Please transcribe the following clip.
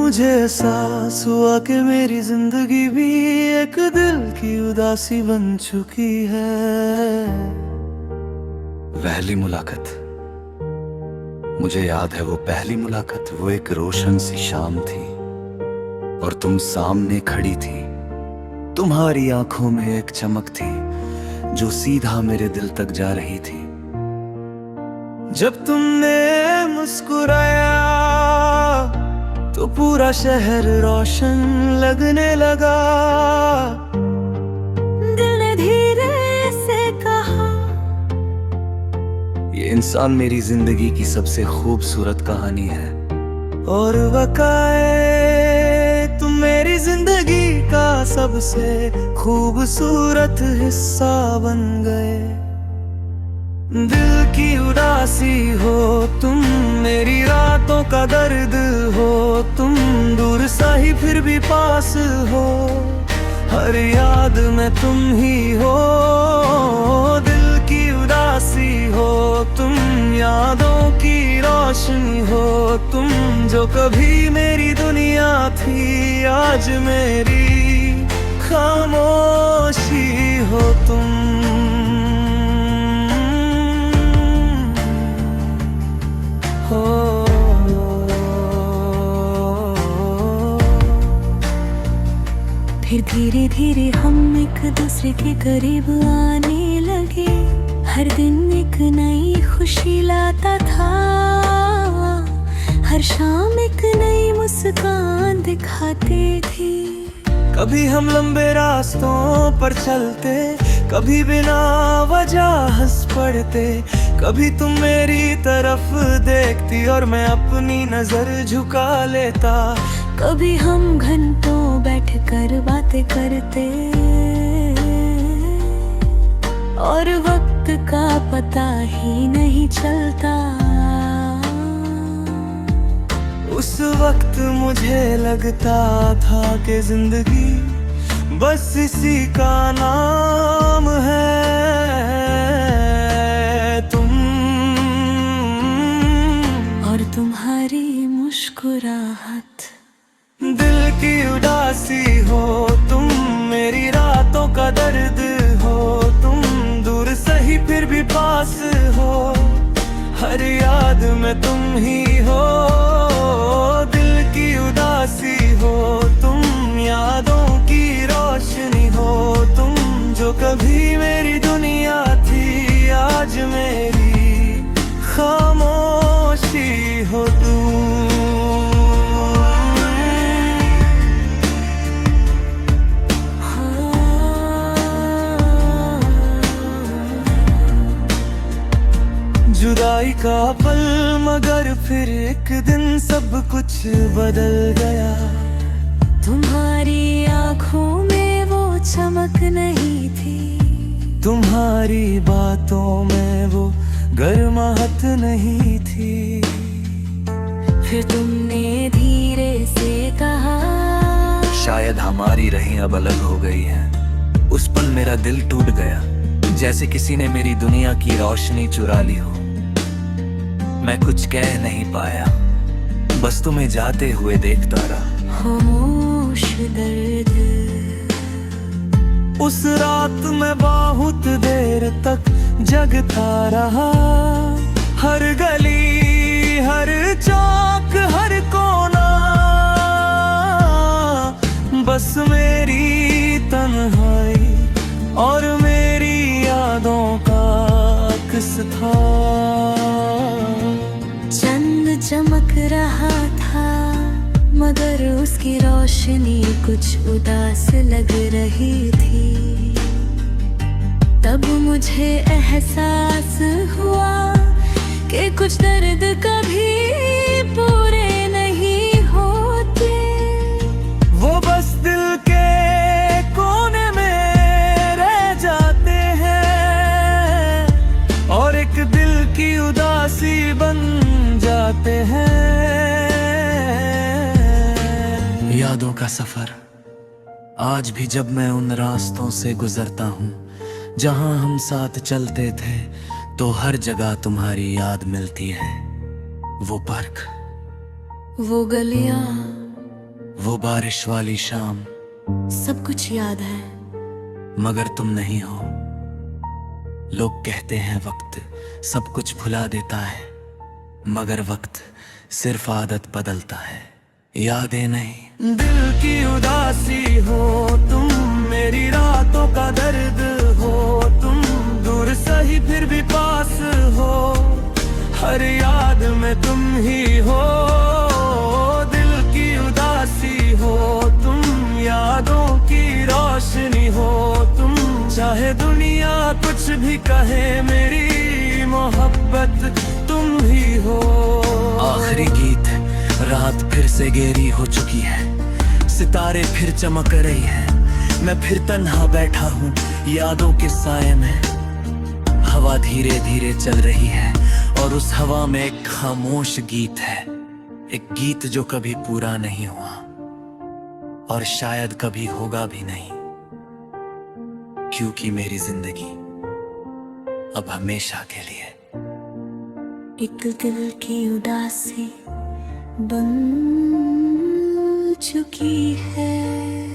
मुझे एहसास हुआ कि मेरी जिंदगी भी एक दिल की उदासी बन चुकी है। पहली मुलाकात, मुझे याद है वो पहली मुलाकात। वो एक रोशन सी शाम थी और तुम सामने खड़ी थी। तुम्हारी आंखों में एक चमक थी जो सीधा मेरे दिल तक जा रही थी। जब तुमने मुस्कुराया तो पूरा शहर रोशन लगने लगा। दिल ने धीरे से कहा, ये इंसान मेरी जिंदगी की सबसे खूबसूरत कहानी है। और वकाए तुम मेरी जिंदगी का सबसे खूबसूरत हिस्सा बन गए। दिल की उदासी हो तुम, मेरी रातों का दर्द हो तुम, दूर सा ही फिर भी पास हो। हर याद में तुम ही हो। दिल की उदासी हो तुम, यादों की रोशनी हो तुम, जो कभी मेरी दुनिया थी आज मेरी खामोशी हो तुम। फिर धीरे धीरे हम एक दूसरे के करीब आने लगे। हर दिन एक नई खुशी लाता था, हर शाम एक नई मुस्कान दिखाते थे। कभी हम लंबे रास्तों पर चलते, कभी बिना वजह हंस पड़ते। कभी तुम मेरी तरफ देखती और मैं अपनी नजर झुका लेता। कभी हम घंटों बैठकर बातें करते और वक्त का पता ही नहीं चलता। उस वक्त मुझे लगता था कि जिंदगी बस इसी का नाम है। तुम और तुम्हारी मुस्कुराहट। दिल की उदासी हो तुम, मेरी रातों का दर्द हो तुम, दूर सही फिर भी पास हो। हर याद में तुम ही हो। दिल की उदासी हो तुम, यादों की रोशनी हो तुम, जो कभी मेरी दुनिया थी आज मेरी खामोशी हो तुम। जुदाई का पल मगर फिर एक दिन सब कुछ बदल गया। तुम्हारी आंखों में वो चमक नहीं थी, तुम्हारी बातों में वो गर्माहट नहीं थी। फिर तुमने धीरे से कहा, शायद हमारी राहें अब अलग हो गई हैं। उस पल मेरा दिल टूट गया, जैसे किसी ने मेरी दुनिया की रोशनी चुरा ली हो। मैं कुछ कह नहीं पाया, बस तुम्हें जाते हुए देखता रहा। खामोश दर्द। उस रात मैं बहुत देर तक जगता रहा। हर गली, हर चौक, हर कोना बस मेरी तन्हाई और मेरी यादों का अक्स था। चंद चमक रहा था मगर उसकी रोशनी कुछ उदास लग रही थी। तब मुझे एहसास हुआ कि कुछ दर्द कभी पूरे नहीं होते। वो बस दिल के कोने में रह जाते हैं और एक दिल की उदासी बन जाते हैं। यादों का सफर आज भी जब मैं उन रास्तों से गुजरता हूँ जहाँ हम साथ चलते थे, तो हर जगह तुम्हारी याद मिलती है। वो पार्क, वो गलियां, वो बारिश वाली शाम, सब कुछ याद है। मगर तुम नहीं हो। लोग कहते हैं वक्त सब कुछ भुला देता है, मगर वक्त सिर्फ आदत बदलता है, यादें नहीं। दिल की उदासी हो तुम, मेरी रातों का दर्द हो तुम, दूर सही फिर भी पास हो, हर याद में तुम ही हो। दिल की उदासी हो तुम, यादों की रोशनी हो तुम, चाहे दुनिया कुछ भी कहे, मेरी मोहब्बत तुम ही हो। आखिरी गीत, रात फिर से गहरी हो चुकी है, सितारे फिर चमक रही हैं, मैं फिर तन्हा बैठा हूँ यादों के साए में। हवा धीरे धीरे चल रही है और उस हवा में एक खामोश गीत है, एक गीत जो कभी पूरा नहीं हुआ और शायद कभी होगा भी नहीं, क्योंकि मेरी जिंदगी अब हमेशा के लिए एक दिल की उदासी बन चुकी है।